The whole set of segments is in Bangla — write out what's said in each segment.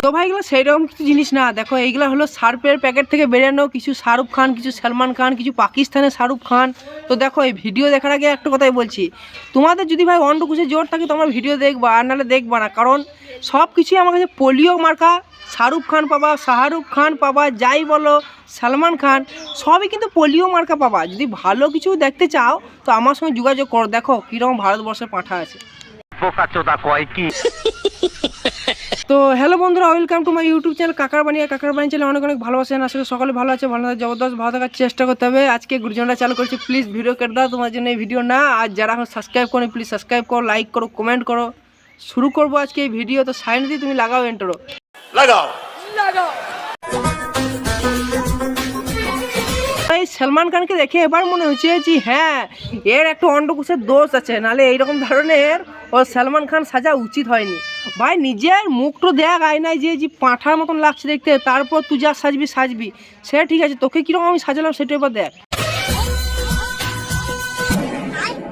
তো ভাই এগুলো সেইরকম কিছু জিনিস না, দেখো এইগুলো হলো সার্ফের প্যাকেট থেকে বেরানো, কিছু শাহরুখ খান, কিছু সলমান খান, কিছু পাকিস্তানের শাহরুখ খান। তো দেখো এই ভিডিও দেখার আগে একটা কথাই বলছি, তোমাদের যদি ভাই অন্ডকুশে জোর থাকে তোমরা ভিডিও দেখবা, আর নাহলে দেখবা না, কারণ সব কিছুই আমার কাছে পোলিও মার্কা। শাহরুখ খান পাবা, শাহরুখ খান পাবা, যাই বলো সলমান খান, সবই কিন্তু পোলিও মার্কা পাবা। যদি ভালো কিছু দেখতে চাও তো আমার সঙ্গে যোগাযোগ করো, দেখো কীরকম ভারতবর্ষের পাঠা আছে। তো হ্যালো বন্ধুরা, welcome to my YouTube channel কাকার বাণী চ্যানেল অনেক অনেক ভালোবাসেন। আসলে সকলে ভালো আছে, ভালো থাকে, জবরদস্ত ভালো থাকার চেষ্টা করতে হবে। আজকে গুরুজনরা চালু করেছি, প্লিজ ভিডিও কেটে দাও, তোমার জন্য এই ভিডিও না। আর যারা এখন সাবস্ক্রাইব করো প্লিজ সাবস্ক্রাইব করো, লাইক করো, কমেন্ট করো। শুরু করবো আজকে এই ভিডিও। তো সাইন দিয়ে তুমি লাগাও এন্টারো, লাগাও। সলমান খানকে দেখে এবার মনে হচ্ছে যে হ্যাঁ এর একটু অন্ডকুশের দোষ আছে, নাহলে এইরকম ধরনের ও সলমান খান সাজা উচিত হয়নি। ভাই নিজের মুখটা দেখ আয়নায়, যে পাঁঠার মতন লাগছে দেখতে, তারপর তুই যা সাজবি সে ঠিক আছে, তোকে কিরকম আমি সাজালাম সেটা এবার দেখ।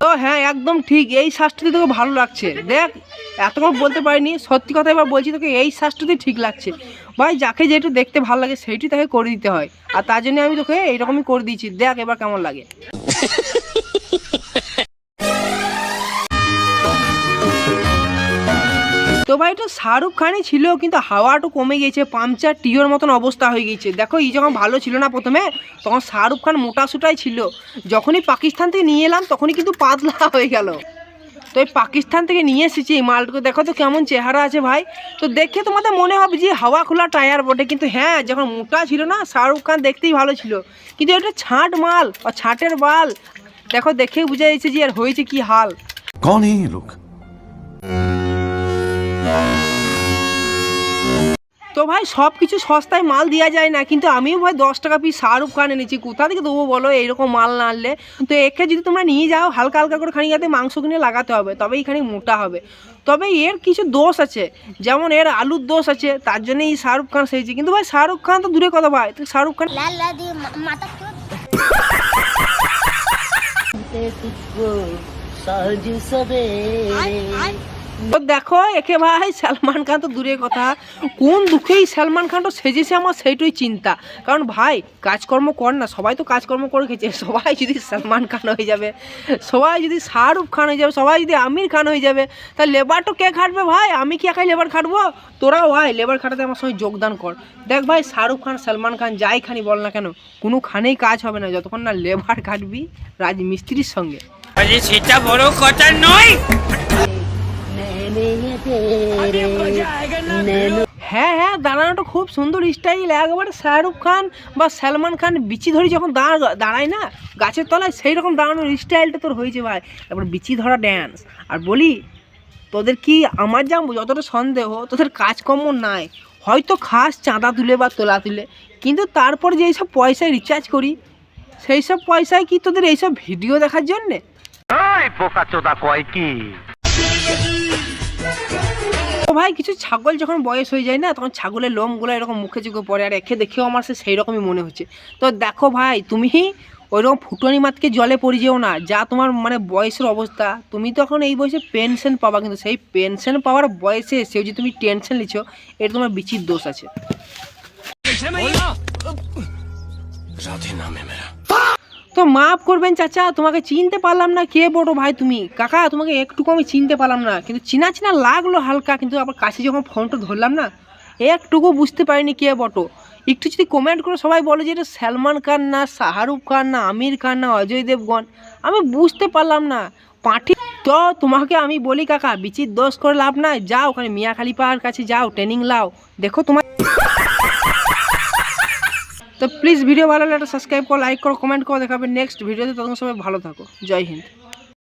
তো হ্যাঁ একদম ঠিক, এই শ্বাসটাতে তোকে ভালো লাগছে, দেখ এতক্ষণ বলতে পারিনি, সত্যি কথা এবার বলছি, তোকে এই শ্বাসটাতেই ঠিক লাগছে। ভাই যাকে যেটা দেখতে ভালো লাগে সেইটি তাকে করে দিতে হয়, আর তার জন্য আমি তোকে এইরকমই করে দিয়েছি, দেখ এবার কেমন লাগে। তো ভাই এটা শাহরুখ খানই ছিল, কিন্তু হাওয়াটা কমে গেছে, পাংচার টিওর মতন অবস্থা হয়ে গেছে। দেখো এই যখন ভালো ছিল না প্রথমে, তখন শাহরুখ খান মোটাসোটাই ছিল, যখনই পাকিস্তান থেকে নিয়ে এলাম তখনই কিন্তু পাতলা হয়ে গেল। তো এই পাকিস্তান থেকে নিয়ে এসেছি এই মালটাকে, দেখো তো কেমন চেহারা আছে ভাই। তো দেখে তোমাদের মনে হবে যে হাওয়া খোলা টায়ার বটে, কিন্তু হ্যাঁ যখন মোটা ছিল না শাহরুখ খান দেখতেই ভালো ছিল, কিন্তু এটা ছাঁট মাল আর ছাঁটের বাল। দেখো দেখে বুঝা যাচ্ছে যে আর হয়েছে কি হাল। कौन है ये लोग? তো ভাই সব কিছু সস্তায় মাল দেওয়া যায় না, কিন্তু আমিও ভাই 10 টাকা পিস শাহরুখ খান এনেছি, কোথা থেকে দেবো বলো এইরকম মাল না আনলে। তো একে যদি তোমরা নিয়ে যাও হালকা হালকা করে খানিকাতে মাংস কিনে লাগাতে হবে, তবেই খানিক মোটা হবে। তবে এর কিছু দোষ আছে, যেমন এর আলুর দোষ আছে, তার জন্য এই শাহরুখ খান সেজেছে। কিন্তু ভাই শাহরুখ খান তো দূরে কথা ভাই, তো শাহরুখ খান তো দেখো একে ভাই সলমান খান তো দূরের কথা, কোন দুঃখেই সলমান খান তো সেজেছে আমার সেইটাই চিন্তা। কারণ ভাই কাজকর্ম কর না, সবাই তো কাজকর্ম করে খেয়েছে, সবাই যদি সলমান খান হয়ে যাবে, সবাই যদি শাহরুখ খান হয়ে যাবে, সবাই যদি আমির খান হয়ে যাবে, তা লেবার তো কে খাটবে ভাই? আমি কি একাই লেবার খাটবো? তোরাও ভাই লেবার খাটাতে আমার সঙ্গে যোগদান কর। দেখ ভাই শাহরুখ খান সলমান খান যাই খানি বল না কেন, কোনো খানেই কাজ হবে না যতক্ষণ না লেবার খাটবি রাজমিস্ত্রির সঙ্গে। সেটা বড় কথা নয়। হ্যাঁ হ্যাঁ দাঁড়ানোটা খুব সুন্দর স্টাইল, একবারে শাহরুখ খান বা সলমান খান বিচি ধরি যখন দাঁড়ায় না গাছের তলায়, সেই রকম দাঁড়ানোর স্টাইলটা তোর হয়েছে ভাই, তারপর বিচি ধরা ড্যান্স। আর বলি তোদের কি আমার যতটা সন্দেহ, তোদের কাজকর্ম নাই, হয়তো খাস চাঁদা তুলে বা তোলা তুলে, কিন্তু তারপর যে এইসব পয়সায় রিচার্জ করি, সেই সব পয়সায় কি তোদের এইসব ভিডিও দেখার জন্যে? ভাই কিছু ছাগল যখন বয়স হয়ে যায় না, তখন ছাগলের লোমগুলো এরকম মুখে চোখে পড়ে, আর একে দেখেও আমার সেই রকমই মনে হচ্ছে। তো দেখো ভাই তুমি ওইরকম ফুটনি মাতকে জলে পড়ে যেও না, যা তোমার মানে বয়সের অবস্থা, তুমি তো এখন এই বয়সে পেনশন পাবা, কিন্তু সেই পেনশন পাওয়ার বয়সে এসেও যে তুমি টেনশন নিচ্ছ, এটা তোমার বিচির দোষ আছে। তো মাফ করবেন চাচা, তোমাকে চিনতে পারলাম না, কে বড় ভাই তুমি? কাকা তোমাকে একটুকু আমি চিনতে পারলাম না, কিন্তু চিনা চিনা লাগলো হালকা, কিন্তু আবার কাছে যখন ফোনটা ধরলাম না একটুকু বুঝতে পারিনি কে বটো। একটু যদি কমেন্ট করে সবাই বলে যে এটা সলমান খান না শাহরুখ খান না আমির খান না অজয় দেবগন, আমি বুঝতে পারলাম না পাঠি। তো তোমাকে আমি বলি কাকা, বিচির দোষ করে লাভ নাই, যাও ওখানে মিয়া খালিফার কাছে যাও, ট্রেনিং লাও, দেখো তোমার। তো প্লিজ ভিডিও ভালো লাগলে একটা সাবস্ক্রাইব করো, লাইক করো, কমেন্ট করো, দেখাবে নেক্সট ভিডিওতে। তখন সবাই ভালো থাকো, জয় হিন্দ।